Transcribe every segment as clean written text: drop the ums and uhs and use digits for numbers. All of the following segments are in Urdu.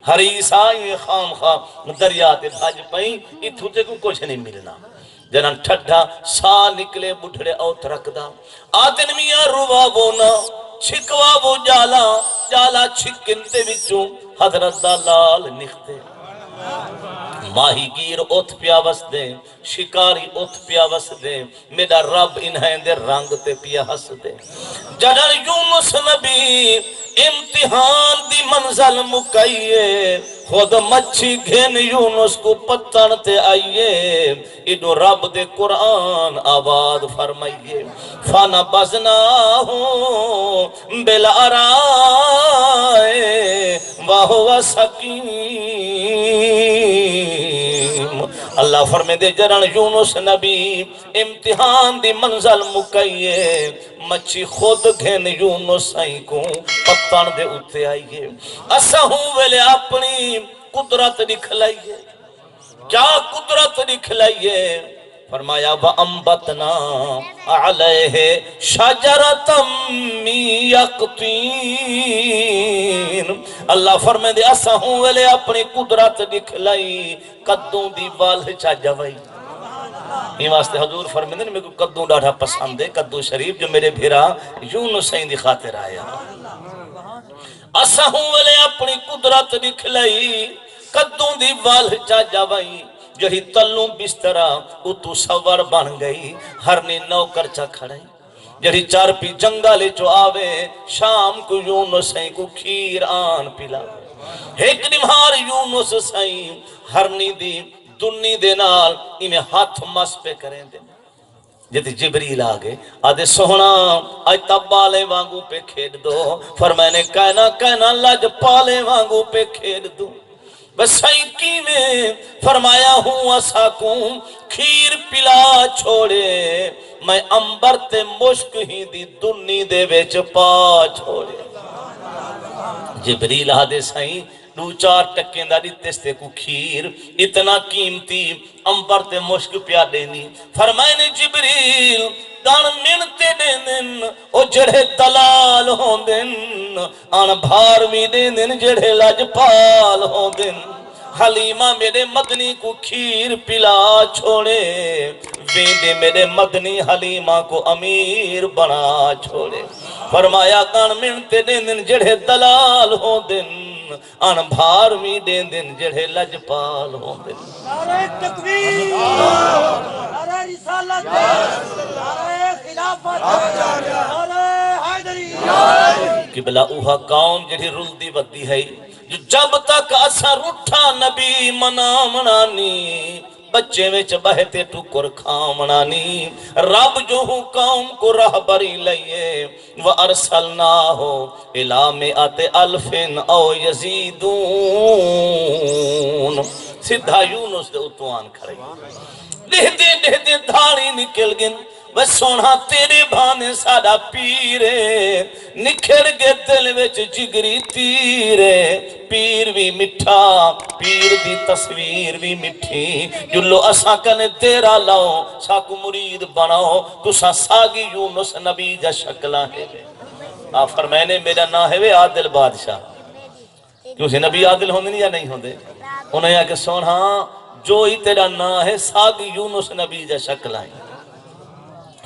حریص آئی خام خام دریا تے بھج پئی اتھو تے کو کچھ نہیں ملنا جنان ٹھڈا سا نکلے بڑھڑے اوت رکھدا آدن میاں روا بونا چھکوا وہ جالا جالا چھکنتے وچوں حضرت دا لال نکھتے ماہی گیر ات پیا وس دے شکاری ات پیا وس دے میرا رب انہیں دے رنگ تے پیا ہس دے جڑن یونس نبی امتحان دی منزل مکائیے خود مچھی گھن یونس کو پتن تے آئیے ایڈو رب دے قرآن آباد فرمائیے فانا بزنا ہوں بلارائے واہو سکیم اللہ فرمے دے جرن یونس نبی امتحان دی منزل مکائیے مچھی خود گھن یونس آئی کو پتن دے اتے آئیے اسا ہوں ویلے اپنی قدرت دکھلائیے کیا قدرت دکھلائیے فرمایا وَأَنبَتْنَا عَلَيْهِ شَجَرَةً مِّن يَقْطِينٍ اللہ فرمائے دے اسا ہوں ویلے اپنی قدرت دکھلائی قدوں دی وال چا جوائی یہ واسطے حضور فرمائے دے میں کو قدوں ڈاڑھا پسند ہے قدوں شریف جو میرے بھیرا یونس سائن دی خاطر آیا اسا ہوں ویلے اپنی قدرت دکھلائی قدوں دی وال چا جوائی جہی تلوں بسترہ اتو سور بن گئی ہرنی نوکر چا کھڑائی جہی چار پی جنگالے جو آوے شام کو یونس سائیں کو کھیر آن پلا ایک نمہار یونس سائیں ہرنی دی دنی دے نال انہیں ہاتھ مس پہ کریں دے جیتے جبریل آگے آدھے سونا آج تب بالے وانگو پہ کھیڑ دو فرمائنے کہنا لج پالے وانگو پہ کھیڑ دو بس سائیکی میں فرمایا ہوں اساکوں کھیر پلا چھوڑے میں امبر تے مشک ہی دی دنی دے ویچ پا چھوڑے جبریل آدھے سائیں دو چار ٹکیں دا دیتستے کو کھیر اتنا قیمتی امبر تے مشک پیا دینی فرمائنے جبریل دان منتے دین او جڑے دلال ہوں دن آن بھاروی دین جڑے لجپال ہوں دن حلیمہ میرے مدنی کو کھیر پلا چھوڑے ویندے میرے مدنی حلیمہ کو امیر بنا چھوڑے فرمایا دان منتے دین جڑے دلال ہوں دن آن بھاروی دین جڑے لجپال ہوں دن نعرہ تکبیر نعرہ رسالت نعرہ خلافت نعرہ حیدری قبلہ اوہا قوم جڑی رل دی بدی ہے جو جب تک اثر اٹھا نبی منا منانی بچے وچ بہتے ٹکر کھامنانی رب جو ہوں قوم کو رہبری لئیے وَأَرْسَلْنَاهُ إِلَى مِئَةِ أَلْفٍ أَوْ يَزِيدُونَ سدھا یونس دے اتوان کھڑے دے دھاڑی نکل گن بس سونا تیرے بھانے ساڑا پیرے نکھر گے دل وچ جگری تیرے پیر بھی مٹھا پیر دی تصویر بھی مٹھی جلو اساں کنے تیرا لاؤ ساکو مرید بناؤ تساں ساگی یونس نبی جا شکلہ ہے فرمائنے میرا نا ہے عادل بادشاہ کیوں سے نبی عادل ہوندے نہیں یا نہیں ہوندے انہیں آکے سونا جو ہی تیرا نا ہے ساگی یونس نبی جا شکلہ ہے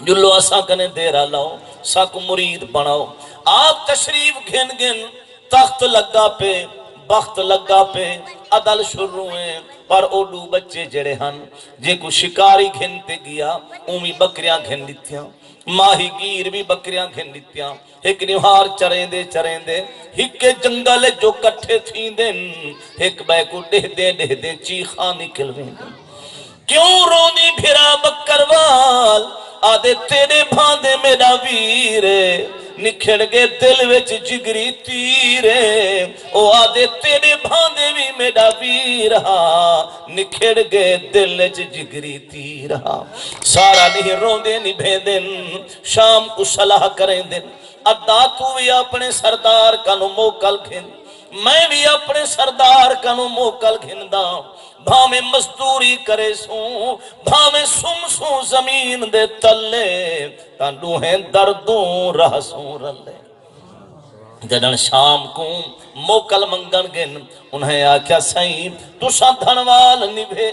جلو اساں کنے دیرا لاؤ ساکو مرید بناؤ آپ تشریف گھن گھن تخت لگا پہ بخت لگا پہ عدل شروع ہیں پر اوڈو بچے جڑے ہن جے کو شکاری گھنتے گیا اومی بکریاں گھن لیتیاں ماہی گیر بھی بکریاں گھن لیتیاں ایک نوہار چریں دے ایک جنگل جو کٹھے تھیں دن ایک بے کو دے دے چیخاں نکل رہے دن کیوں رونی بھرا بکروال آدھے تیرے بھاندے میرا ویرے نکھڑ گے دل وچ جگری تیرے او آدھے تیرے بھاندے بھی میرا ویرہا نکھڑ گے دل وچ جگری تیرہا سارا نہیں روندے نبھے دن شام کو صلاح کریں دن ادا تو بھی اپنے سردار کنو موکل گھن میں بھی اپنے سردار کنو موکل گھندا بھامے مزدوری کرے سوں بھامے سم زمین دے تلے تانڈو ہیں دردوں رہ سوں رلے جدن شام کو موکل منگن گن انہیں آکھیا سائیں تساں دھنوال نبھے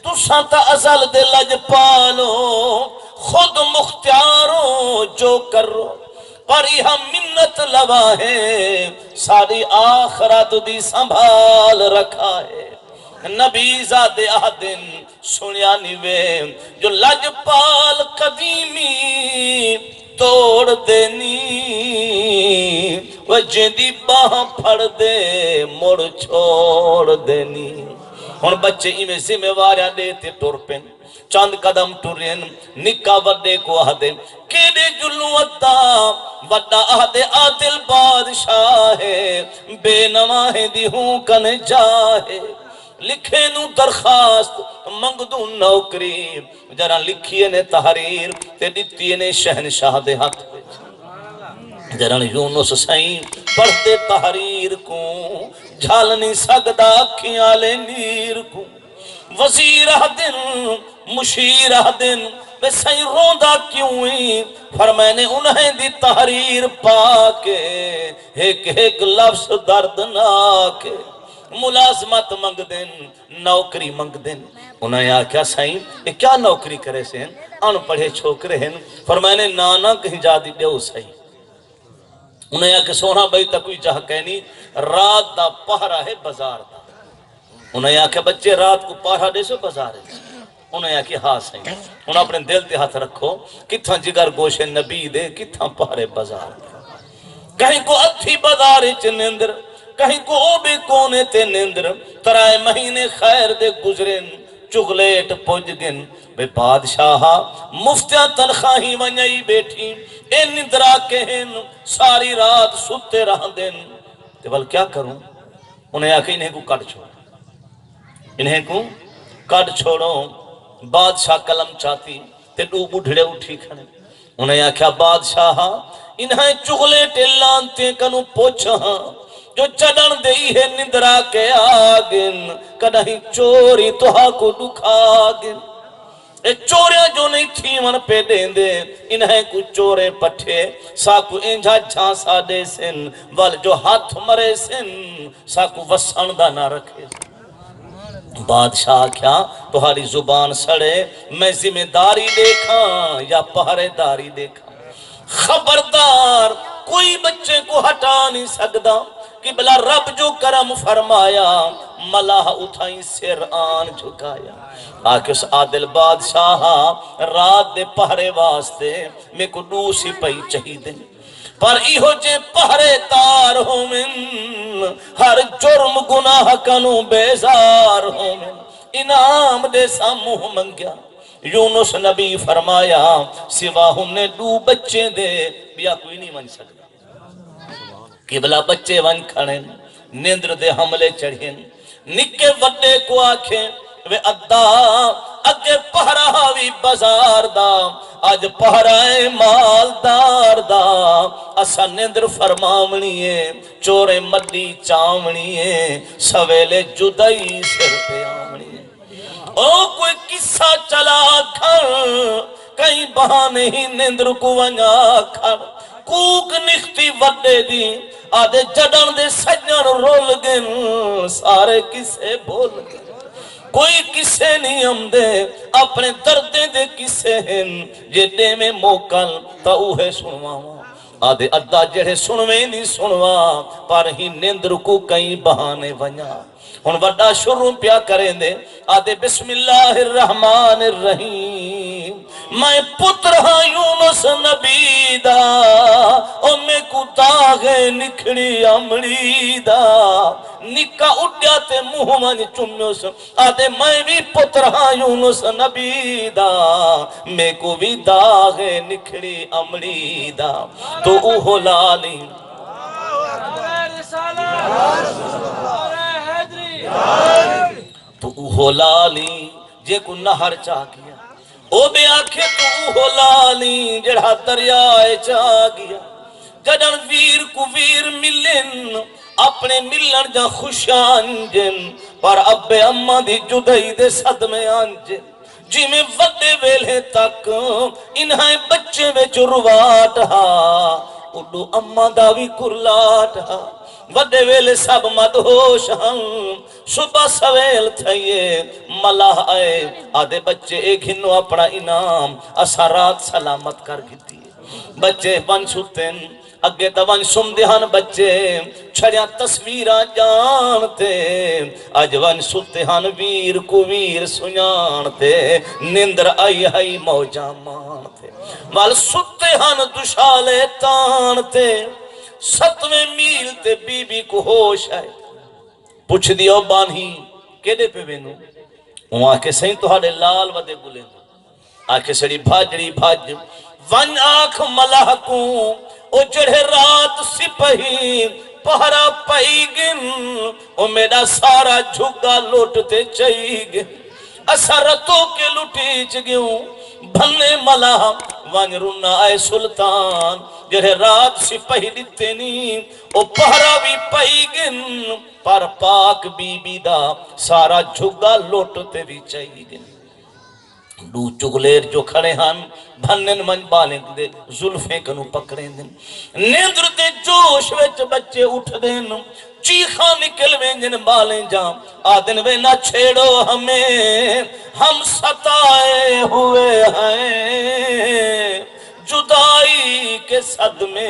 تساں تا ازل دے لج پالو خود مختارو جو کرو پر یہ منت لوا ہے ساری آخرت دی سنبھال رکھا ہے نبی زاد آدن سنیا نیوے جو لج پال قدیمی توڑ دینی وہ جیدی باہ پھڑ دے مڑ چھوڑ دینی ہن بچے ایمیں ذمہ واریاں دیتے ٹر پن چند قدم ٹرین نکا وڈے کو آدھے کیڑے جلو ادا وڈا آدھے عادل بادشاہ ہے بے نواہ دی ہوں کن جاہے لکھے نو درخواست منگ دوں نوکری جرا لکھیے نے تحریر تے دیتی نے شہنشاہ دے ہاتھ جرا یونس سائیں پڑھتے تحریر کو جھال نہیں سکدا کھیاں لے نیر کو وزیر دن مشیر دن بے سائیں روندہ کیوں ہی فرمائنے انہیں دی تحریر پاکے ایک لفظ درد ناکے ملازمت منگ دن نوکری منگ دن انہیں آکھیا سائیں یہ کیا نوکری کرے سے ہیں ان پڑھے چھوکرے ہیں فرمائنے نانا کہیں جا دی دیو سائیں انہیں آکھے سونا بھائی تا کوئی جہاں کہنی رات دا پہرا ہے بازار دا انہیں آکھے بچے رات کو پہرا دے سو بازار ہے انہیں آکھے ہاں سائیں انہیں اپنے دل تے ہاتھ رکھو کتھاں جگر گوش نبی دے کتھاں پہرے بازار دے کہیں کو اتھی بازار چنندر کہیں کو بے کونے تے نندر ترائے مہینے خیر دے گزرن چگلیٹ پوج گن بے بادشاہا مفتیاں تنخواہی ونیائی بیٹھی اے نندرا کہن ساری رات ستے رہ دن تے بل کیا کروں انہیں آکھے انہیں کو کٹ چھوڑو انہیں کو کٹ چھوڑو بادشاہ قلم چاہتی تے دو بڑھڑے اٹھی کھڑے انہیں آکھا بادشاہا انہیں چگلیٹ لانتے کنو پوچھا جو چڑن دئی ہے نندرا کے آگن کدہیں چوری توہا کو دکھا گن اے چوریاں جو نہیں تھی من پہ دیں دے انہیں کچھ چورے پٹھے ساکو انجھا جھانسا دے سن وال جو ہاتھ مرے سن ساکو وسندہ نہ رکھے بادشاہ کیا تمہاری زبان سڑے میں ذمہ داری دیکھا یا پہرے داری دیکھا خبردار کوئی بچے کو ہٹا نہیں سکتا کہ بلا رب جو کرم فرمایا ملاح اٹھائیں سر آن جھکایا آکے اس عادل بادشاہ رات دے پہرے واسطے میں کو دوسی پئی چاہی دیں پر ایہو جے پہرے تار ہو من ہر جرم گناہ کنو بیزار ہو من انعام دے ساموہ منگیا یونس نبی فرمایا سوا ہم نے دو بچے دے بیا کوئی نہیں من سکتا قبلہ بچے ون کھڑیں نیندر دے حملے چڑھیں نکے وڈے کو آکھیں وے ادا اگے پہراوی بازار دا آج پہرائے مالدار دا اسا نیندر فرماونیے چورے مڈی چاونیے سویلے جدائی سر پہ آونیے او کوئی قصہ چلا کھڑ کہیں بہانے ہی نیندر کو ونیا کھڑ کوک نختی وڈے دی آدھے جڑن دے سجن رول گن سارے کسے بول گن کوئی کسے نہیں ہم دے اپنے دردے دے کسے ہیں جیدے میں موکل تا اوہے سنوا آدھے ادا جڑے سنوے نہیں سنوا پر ہی نیندر کو کئی بہانے ونیا ان وڈا شروع پیا کریں دے آدھے بسم اللہ الرحمن الرحیم میں پتر ہاں یونس نبی دا او میں کو داغے نکھڑی امڑی دا نکا اڈیا تے منہ من چمیوس آدھے میں بھی پتر ہاں یونس نبی دا میں کو بھی داغے نکھڑی امڑی دا تو اوہ لالی تو اوہ لالی جے کو نہر چاہ گیا او بے آکھے تو اوہ لالی جڑا دریائے چاہ گیا جڑن ویر کو ویر ملن اپنے ملن جا خوشان جن پر ابے اممہ دی جدائی دے صدمے آنجن جی میں وڈے ویلے تک انہیں بچے میں چرواٹ ہا اڈو اما دا بھی کرلاٹ ہا وڈے ویلے سب مدہوش ہن صبح سویل تھئیے ملاح آئے آدھے بچے ایک ہنو اپنا انعام اسا رات سلامت کر گتی بچے بن سوتن اگے دوان سمدہن بچے چھڑیاں تصویران جانتے آج وان سوتہن ویر کو ویر سنانتے نندر آئی آئی موجہ مانتے وال سوتہن دشالے تانتے ستویں میل تے بی بی کو ہوش آئے پوچھ دیو بانی کیڑے پہ وینو وہاں کے سہیں تو ہاڑے لال ودے گلے آکے سڑی بھاجڑی بھاج ون آنکھ ملاح کو او جڑے رات سپہی پہرا پائی گن او میرا سارا جھگا لوٹتے چاہی گن اسارتوں کے لٹیچ گیوں بھنے ملاح وان رونا آئے سلطان جڑے رات سپہی دیتے نہیں او پہرا بھی پائی گن پر پاک بی بی دا سارا جھگا لوٹتے بھی چاہی گن دو چگلیر جو کھڑے ہن بھنن من بالیں دے ظلفیں کنو پکڑیں دن نیندر دے جوش وچ بچے اٹھ دین چیخاں نکل وینجن بالیں جام آدن وے نہ چھیڑو ہمیں ہم ستائے ہوئے ہیں جدائی کے صدمے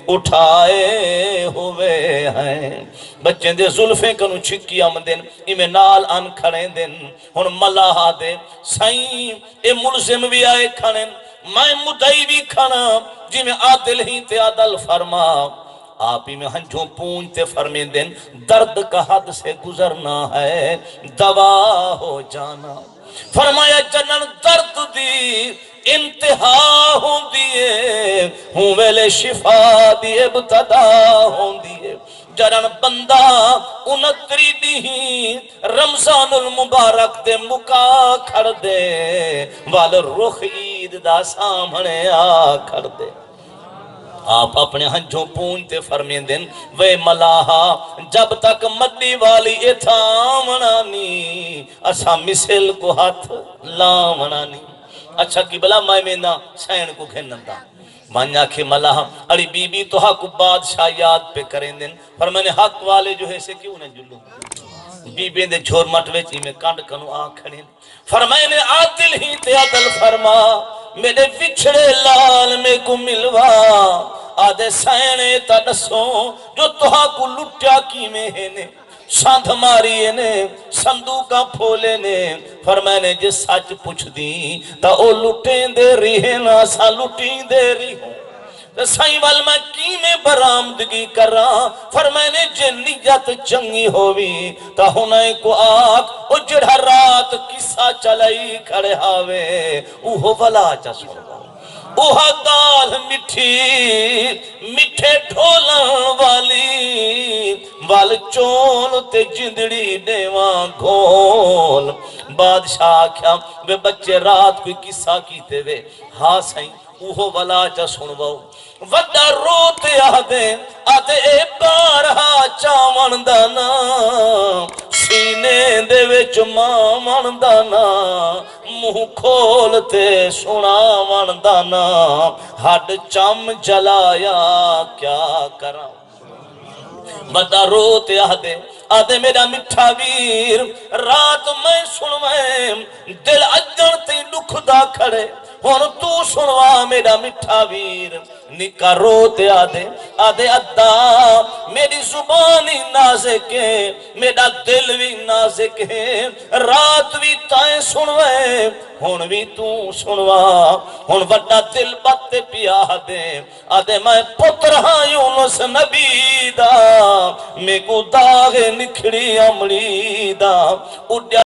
اٹھائے ہوئے ہیں بچیں دے ظلفیں کنو چھکی آمدن ایمیں نال آن کھڑیں دن ہن ملاحہ دے سائیں اے ملزم بھی آئے کھڑیں میں مدعی بھی کھڑا جی میں عادل ہی تے عدل فرما آپ ہی میں ہنجھوں پونجتے فرمیں دن درد کا حد سے گزرنا ہے دوا ہو جانا فرمایا جنن درد دی انتہا ہوں دیئے ہوں ویلے شفا دیئے ابتدا ہوں دیئے جرن بندہ انتری دی رمضان المبارک دے مکا کھڑ دے وال رخ عید دا سامنے آ کھڑ دے آپ اپنے ہنجھوں پونجتے فرمین دن وے ملاحہ جب تک مڈی والی اتھامنانی اسا مثل کو ہاتھ لامنانی اچھا کی بلا میں سین کو گھنن دا مانیا کہ ملاحہ اڑی بی بی تو حق بادشاہ یاد پہ کریں دن پر میں نے حق والے جو ہے سے کیوں نہ جلو بی بی دے جھور مٹوے چی میں کانڈ کنو آنکھڑیں فرمائے نے عادل ہی تے عدل فرما میرے وچھڑے لال میں کو ملوا آدھے سینے تا نسوں جو توہاں کو لٹیا کی میں ہے نے ساندھ ماری نے صندوقہ پھولے نے فرمائے نے جس سچ پوچھ دی تا او لٹیں دے رہی ہے نا سا لٹیں دے رہی ہوں سائیں وال میں کی میں برامدگی کر رہا فرمائے نے جے نیت چنگی ہوئی تا ہنائے کو آگ او جڑا رات کسا چلائی کھڑے ہاوے اوہو ولا چا سنگا اوہا گال مٹھی مٹھے ڈھولن والی وال چول تے جندڑی دیوان گھول بادشاہ کیا وے بچے رات کوئی کسا کیتے وے ہاں سائیں اوہو ولا چا سنواؤ وڈا روتے آدھے اے بارہا چاون دانا سینے دے وچ ماون دانا منہ کھولتے سناون دانا ہڈ چم جلایا کیا کرا وڈا روتے آدھے میرا مٹھا ویر رات میں سنوائیں دل اجڑ تے دکھدا کھڑے ہون تو سنوا میرا مٹھا ویر نکا روتے آدھے ادا میری زبانی نازک ہے میرا دل بھی نازک ہے رات بھی تائیں سنوائے ہون بھی تو سنوا ہون وڈا دل بات پیا آدھے میں پتر ہاں یونس نبی دا میں کو داغ نکھڑی امڑی دا